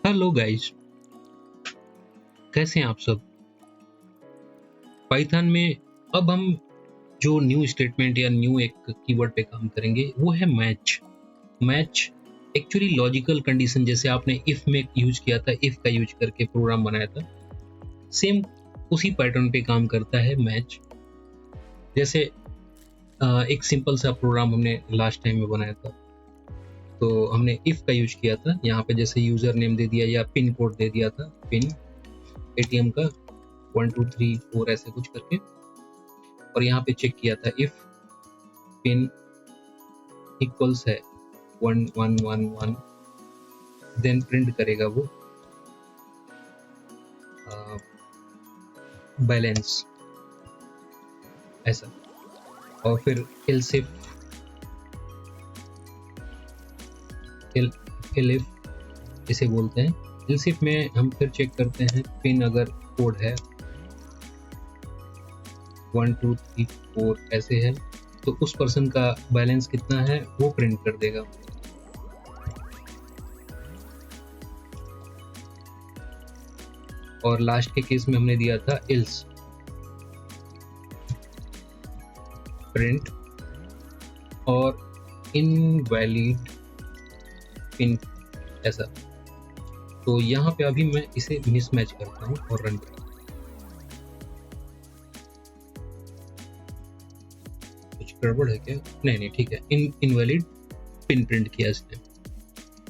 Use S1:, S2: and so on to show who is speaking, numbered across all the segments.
S1: Hello guys, कैसे हैं आप सब। पाइथन में अब हम जो न्यू स्टेटमेंट या न्यू एक कीवर्ड पे काम करेंगे वो है match. Match actually logical condition, जैसे आपने इफ में यूज किया था, इफ का यूज करके प्रोग्राम बनाया था, सेम उसी पैटर्न पे काम करता है मैच। जैसे एक सिंपल सा प्रोग्राम हमने लास्ट टाइम में बनाया था, तो हमने इफ का यूज किया था। यहाँ पे जैसे यूजर नेम दे दिया या पिन कोड दे दिया था, पिन एटीएम का 1 2 3 4 ऐसे कुछ करके, और यहाँ पे चेक किया था इफ पिन इक्वल्स है 1 1 1 1, देन प्रिंट करेगा वो बैलेंस ऐसा। और फिर एल्स इफ इसे बोलते हैं। एल्स इफ में हम फिर चेक करते हैं पिन अगर कोड है 1 2 3 4 ऐसे है, तो उस पर्सन का बैलेंस कितना है वो प्रिंट कर देगा। और लास्ट के केस में हमने दिया था इल्स प्रिंट और इनवैलिड पिन ऐसा। तो यहाँ पे अभी मैं इसे मिसमैच करता हूँ और रन करता हूँ। कुछ गड़बड़ है क्या? नहीं ठीक है, इनवैलिड पिन प्रिंट किया इसने।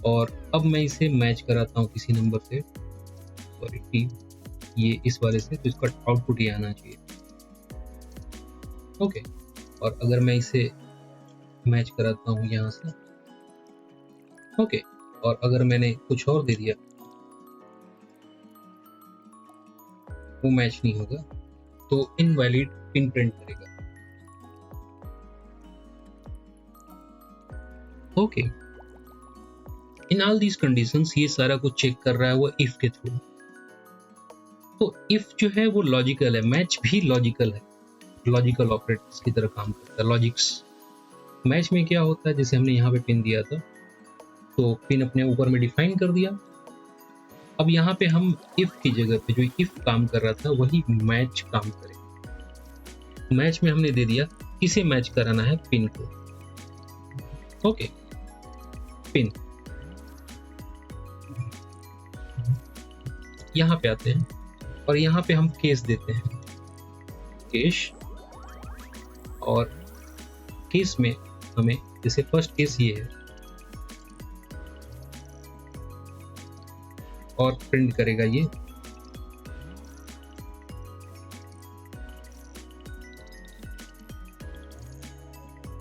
S1: और अब मैं इसे मैच कराता हूँ किसी नंबर से, सॉरी ये इस वाले से, तो इसका आउटपुट ये आना चाहिए। ओके, और अगर मैं इसे मैच कराता हूँ यहाँ से, ओके, और अगर मैंने कुछ और दे दिया वो मैच नहीं होगा, तो इनवैलिड पिन प्रिंट करेगा। Okay, in all these conditions ये सारा कुछ चेक कर रहा है वो इफ के थ्रू। तो इफ जो है वो लॉजिकल है, मैच भी लॉजिकल है, लॉजिकल ऑपरेटर्स की तरह काम करता है, लॉजिक्स। मैच में क्या होता है, जैसे हमने यहाँ पे पिन दिया था, तो पिन अपने ऊपर में डिफाइन कर दिया। अब यहाँ पे हम इफ की जगह पे जो इफ काम कर रहा था वही मैच काम करेगा। मैच में हमने दे दिया किसे मैच कराना है, पिन को। ओके, पिन यहाँ पे आते हैं और यहाँ पे हम केस देते हैं, केस। और केस में हमें जैसे फर्स्ट केस ये है और प्रिंट करेगा ये।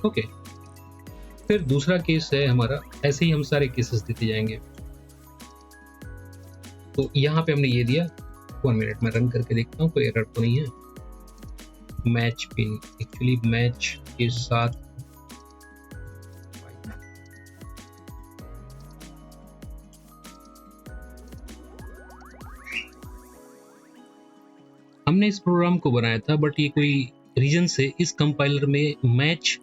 S1: ओके, फिर दूसरा केस है हमारा, ऐसे ही हम सारे केसेस देते जाएंगे। तो यहाँ पे हमने ये दिया, 1 मिनट में रन करके देखता हूँ कोई एरर तो नहीं है। मैच पिन एक्चुअली मैच के साथ हमने इस प्रोग्राम को बनाया था, बट ये कोई रीजन से इस कंपाइलर में मैच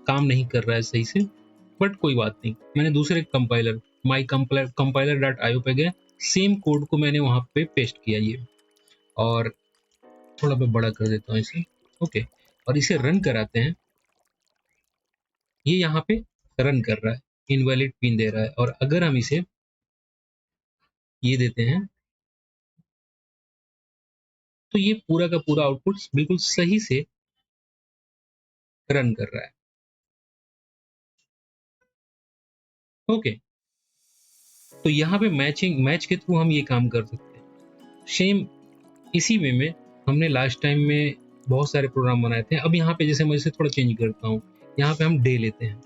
S1: काम नहीं कर रहा है सही से। बट कोई बात नहीं, मैंने दूसरे कंपाइलर माई compiler.io पे गए, सेम कोड को मैंने वहां पे पेस्ट किया ये, और थोड़ा मैं बड़ा कर देता हूँ इसे। ओके, और इसे रन कराते हैं। ये यहाँ पे रन कर रहा है, इनवैलिड पिन दे रहा है। और अगर हम इसे ये देते हैं तो ये पूरा का पूरा आउटपुट बिल्कुल सही से रन कर रहा है। ओके, तो यहाँ पे मैच के थ्रू हम ये काम कर सकते हैं। सेम इसी वे में हमने लास्ट टाइम में बहुत सारे प्रोग्राम बनाए थे। अब यहाँ पे जैसे मैं इसे थोड़ा चेंज करता हूँ, यहाँ पे हम डे लेते हैं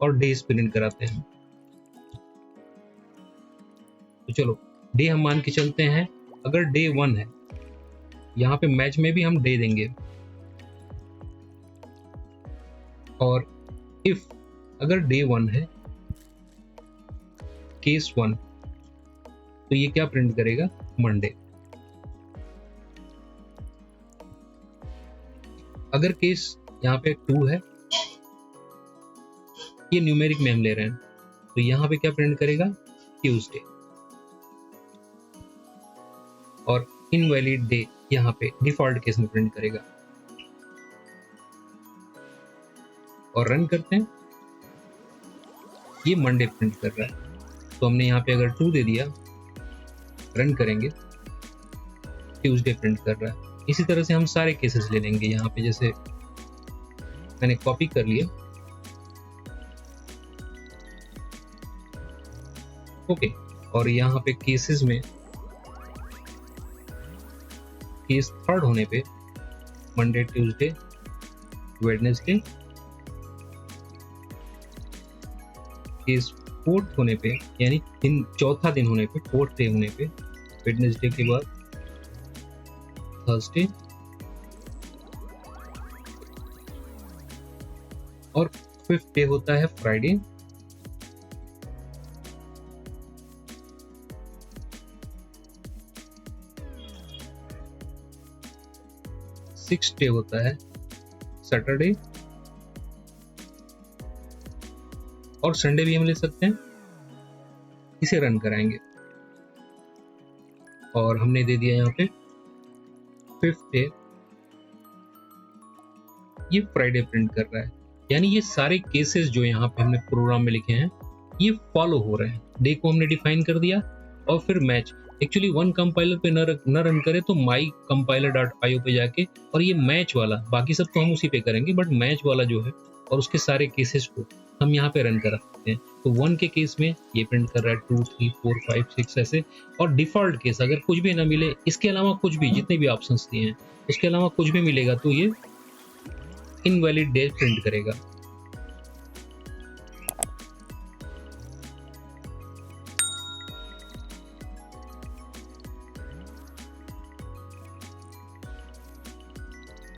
S1: और डेज प्रिंट कराते हैं। तो चलो डे हम मान के चलते हैं। अगर डे 1 है, यहाँ पे मैच में भी हम डे देंगे। और इफ अगर डे 1 है, केस 1, तो ये क्या प्रिंट करेगा, मंडे। अगर केस यहाँ पे 2 है, ये न्यूमेरिक में हम ले रहे हैं, तो यहाँ पे क्या प्रिंट करेगा, ट्यूसडे, और इनवैलिड डे यहाँ पे डिफॉल्ट केस में प्रिंट करेगा। और रन करते हैं, ये मंडे प्रिंट कर रहा है, तो हमने यहाँ पे अगर ट्रू दे दिया, रन करेंगे, ट्यूसडे प्रिंट कर रहा है। इसी तरह से हम सारे केसेस ले लेंगे। यहाँ पे जैसे मैंने कॉपी कर लिया, ओके, और यहाँ पे केसेस में केस थर्ड होने पे Monday, Tuesday, Wednesday, case fourth होने पे यानी दिन चौथा दिन होने पे, फोर्थ डे होने पे वेडनेसडे के बाद थर्सडे, और फिफ्थ डे होता है फ्राइडे, सिक्स्थ डे होता है सैटरडे, और संडे भी हम ले सकते हैं। इसे रन कराएंगे और हमने दे दिया यहाँ पे फिफ्थ डे, ये फ्राइडे प्रिंट कर रहा है। यानी ये सारे केसेस जो यहाँ पे हमने प्रोग्राम में लिखे हैं ये फॉलो हो रहे हैं। डे को हमने डिफाइन कर दिया और फिर मैच, एक्चुअली वन कंपाइलर पे न रन करे तो माई compiler.io पे जाके, और ये मैच वाला, बाकी सब तो हम उसी पे करेंगे, बट मैच वाला जो है और उसके सारे केसेस को हम यहाँ पे रन करा सकते हैं। तो 1 के केस में ये प्रिंट कर रहा है 2, 3, 4, 5, 6 ऐसे, और डिफॉल्ट केस अगर कुछ भी ना मिले, इसके अलावा कुछ भी, जितने भी ऑप्शंस दिए हैं इसके अलावा कुछ भी मिलेगा तो ये इनवैलिड डे प्रिंट करेगा।